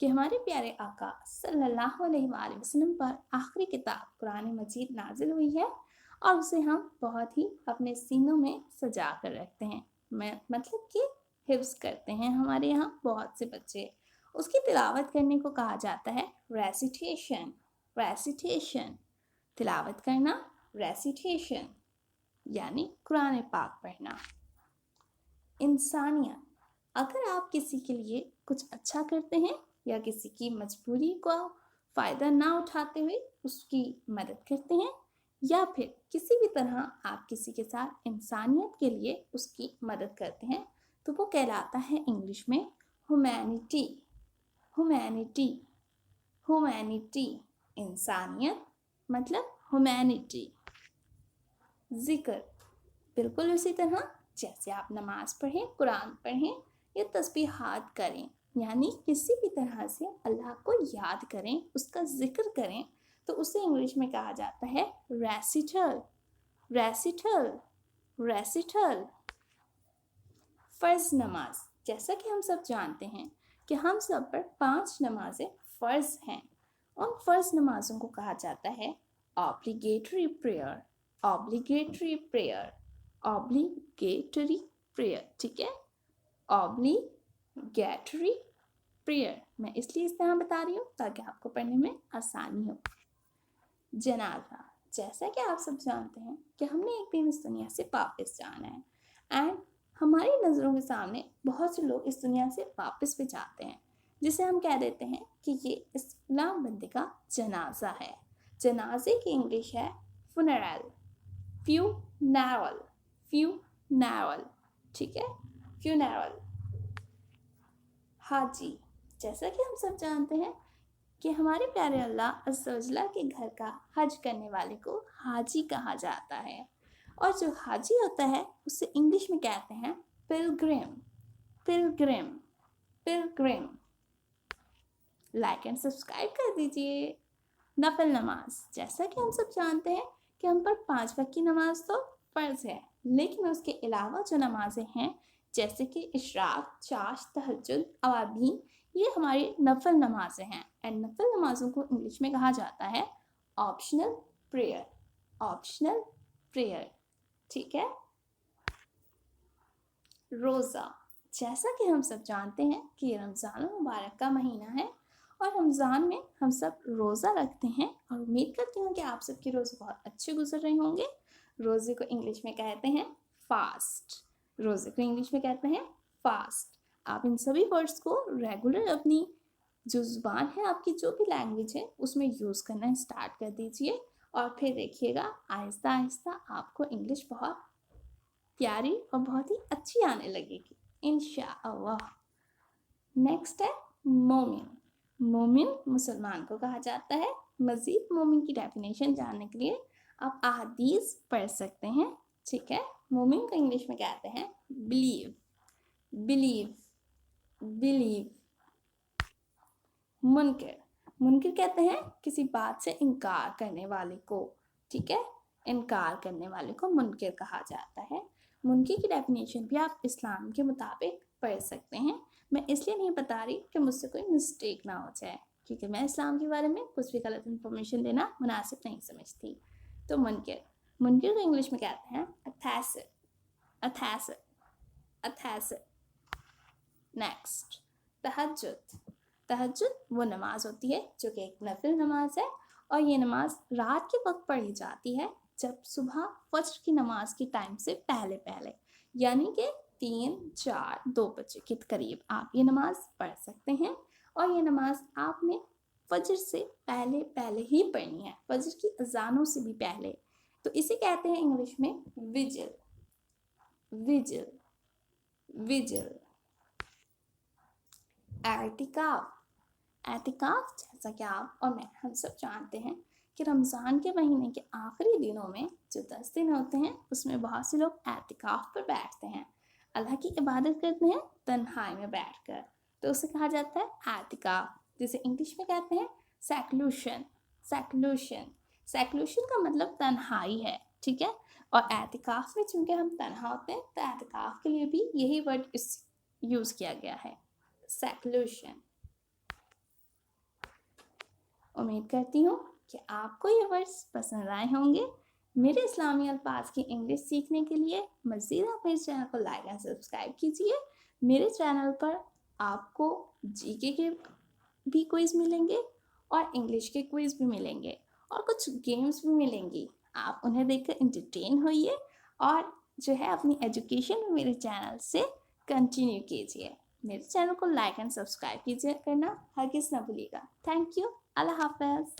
کہ ہمارے پیارے آقا صلی اللہ علیہ وآلہ وسلم پر آخری کتاب قرآن مجید نازل ہوئی ہے اور اسے ہم بہت ہی اپنے سینوں میں سجا کر رکھتے ہیں، مطلب کہ حفظ کرتے ہیں۔ ہمارے یہاں بہت سے بچے اس کی تلاوت کرنے کو کہا جاتا ہے ریسیٹیشن، ریسیٹیشن، تلاوت کرنا، ریسیٹیشن یعنی قرآن پاک پڑھنا۔ انسانیت، اگر آپ کسی کے لیے کچھ اچھا کرتے ہیں یا کسی کی مجبوری کو فائدہ نہ اٹھاتے ہوئے اس کی مدد کرتے ہیں یا پھر کسی بھی طرح آپ کسی کے ساتھ انسانیت کے لیے اس کی مدد کرتے ہیں تو وہ کہلاتا ہے انگلش میں ہیومینٹی، ہیومینٹی، ہیومینٹی، انسانیت مطلب ہیومینٹی۔ ذکر، بالکل اسی طرح جیسے آپ نماز پڑھیں، قرآن پڑھیں یا تسبیحات کریں، یعنی کسی بھی طرح سے اللہ کو یاد کریں، اس کا ذکر کریں تو اسے انگلش میں کہا جاتا ہے ریسیٹل، ریسیٹل، ریسیٹل۔ فرض نماز، جیسا کہ ہم سب جانتے ہیں کہ ہم سب پر 5 نمازیں فرض ہیں، ان فرض نمازوں کو کہا جاتا ہے obligatory prayer، obligatory prayer، obligatory prayer، ٹھیک ہے، obligatory prayer۔ میں اس لیے اس طرح بتا رہی ہوں تاکہ آپ کو پڑھنے میں آسانی ہو۔ جنازہ، جیسا کہ آپ سب جانتے ہیں کہ ہم نے ایک دن اس دنیا سے واپس جانا ہے اینڈ ہماری نظروں کے سامنے بہت سے لوگ اس دنیا سے واپس بھی جاتے ہیں، جسے ہم کہہ دیتے ہیں کہ یہ اس فلاں بندے کا جنازہ ہے۔ جنازے کی انگلش ہے فنرل، فیونرل، فیونرل، ٹھیک ہے، فیونرل۔ حاجی، جیسا کہ ہم سب جانتے ہیں کہ ہمارے پیارے اللہ عز و جل کے گھر کا حج کرنے والے کو حاجی کہا جاتا ہے، اور جو حاجی ہوتا ہے اسے انگلش میں کہتے ہیں pilgrim, pilgrim, pilgrim. Like and subscribe کر دیجئے۔ نفل نماز، جیسا کہ ہم سب جانتے ہیں کہ ہم پر 5 وقت کی نماز تو فرض ہے، لیکن اس کے علاوہ جو نمازیں ہیں جیسے کہ اشراق، چاشت، تہجد، اوابین، یہ ہماری نفل نمازیں ہیں، اینڈ نفل نمازوں کو انگلش میں کہا جاتا ہے آپشنل پریئر، آپشنل پریئر، ٹھیک ہے۔ روزہ، جیسا کہ ہم سب جانتے ہیں کہ یہ رمضان المبارک کا مہینہ ہے اور رمضان میں ہم سب روزہ رکھتے ہیں، اور امید کرتی ہوں کہ آپ سب کے روزے بہت اچھے گزر رہے ہوں گے۔ روزے کو انگلش میں کہتے ہیں فاسٹ، روزے کو انگلش میں کہتے ہیں فاسٹ۔ آپ ان سبھی ورڈز کو ریگولر اپنی جو زبان ہے، آپ کی جو بھی لینگویج ہے اس میں یوز کرنا اسٹارٹ کر دیجئے، اور پھر دیکھیے گا آہستہ آہستہ آپ کو انگلش بہت پیاری اور بہت ہی اچھی آنے لگے گی انشاءاللہ۔ نیکسٹ ہے مومن۔ مومن مسلمان کو کہا جاتا ہے۔ مزید مومن کی ڈیفینیشن جاننے کے لیے آپ احادیث پڑھ سکتے ہیں، ٹھیک ہے۔ مومن کو انگلش میں کہتے ہیں بلیو، بلیو، بلیو۔ منکر، منکر کہتے ہیں کسی بات سے انکار کرنے والے کو، ٹھیک ہے، انکار کرنے والے کو منکر کہا جاتا ہے۔ منکر کی ڈیفینیشن بھی آپ اسلام کے مطابق پڑھ سکتے ہیں۔ میں اس لیے نہیں بتا رہی کہ مجھ سے کوئی مسٹیک نہ ہو جائے، کیونکہ میں اسلام کے بارے میں کچھ بھی غلط انفارمیشن دینا مناسب نہیں سمجھتی۔ تو منکر، منکر کو انگلش میں کہتے ہیں اتھاسٹ، اتھاسٹ، اتھاسٹ۔ نیکسٹ تہجد۔ تہجد وہ نماز ہوتی ہے جو کہ ایک نفل نماز ہے، اور یہ نماز رات کے وقت پڑھی جاتی ہے جب صبح فجر کی نماز کی ٹائم سے پہلے پہلے، یعنی کہ 3، 4، 2 بجے کے قریب آپ یہ نماز پڑھ سکتے ہیں، اور یہ نماز آپ نے فجر سے پہلے پہلے ہی پڑھنی ہے، فجر کی اذانوں سے بھی پہلے۔ تو اسے کہتے ہیں انگلش میں ویجل، ویجل، ویجل۔ اعتکاف، اعتکاف جیسا کہ آپ اور میں ہم سب جانتے ہیں کہ رمضان کے مہینے کے آخری دنوں میں جو 10 دن ہوتے ہیں اس میں بہت سے لوگ اعتکاف پر بیٹھتے ہیں، اللہ کی عبادت کرتے ہیں تنہائی میں بیٹھ کر، تو اسے کہا جاتا ہے اعتکاف، جسے انگلش میں کہتے ہیں سیکلوشن، سیکلوشن۔ سیکلوشن کا مطلب تنہائی ہے، ٹھیک ہے، اور اعتکاف میں چونکہ ہم تنہا ہوتے ہیں تو اعتکاف کے لیے بھی یہی ورڈ یوز کیا گیا ہے، سیکلوشن۔ امید کرتی ہوں کہ آپ کو یہ ورڈس پسند آئے ہوں گے. میرے اسلامی الفاظ کی انگلش سیکھنے کے لیے مزید آپ میرے چینل کو لائک اینڈ سبسکرائب کیجیے. میرے چینل پر آپ کو جی کے بھی کوئز ملیں گے اور انگلش کے کوئز بھی ملیں گے اور کچھ گیمز بھی ملیں گی. آپ انہیں دیکھ کر انٹرٹین ہوئیے اور جو ہے اپنی ایجوکیشن میرے چینل سے کنٹینیو کیجیے. میرے چینل کو لائک اینڈ سبسکرائب کیجیے کرنا ہرگز نہ بھولیے گا. Thank you. اللہ حافظ.